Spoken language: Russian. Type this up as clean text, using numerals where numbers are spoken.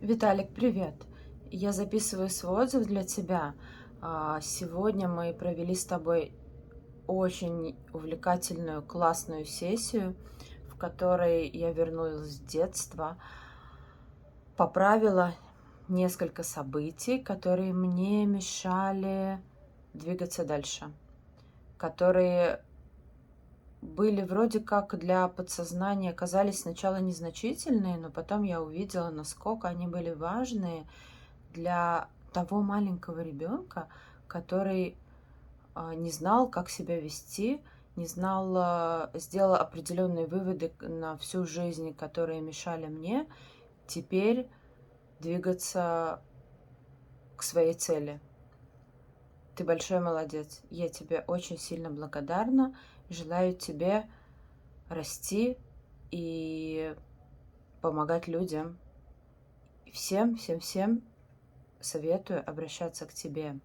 Виталик, привет! Я записываю свой отзыв для тебя. Сегодня мы провели с тобой очень увлекательную, классную сессию, в которой я вернулась в детство, поправила несколько событий, которые мне мешали двигаться дальше, которые были вроде как для подсознания, казались сначала незначительные, но потом я увидела, насколько они были важные для того маленького ребенка, который не знал, как себя вести, не знал, сделал определенные выводы на всю жизнь, которые мешали мне теперь двигаться к своей цели. Ты большой молодец. Я тебе очень сильно благодарна. Желаю тебе расти и помогать людям. Всем советую обращаться к тебе.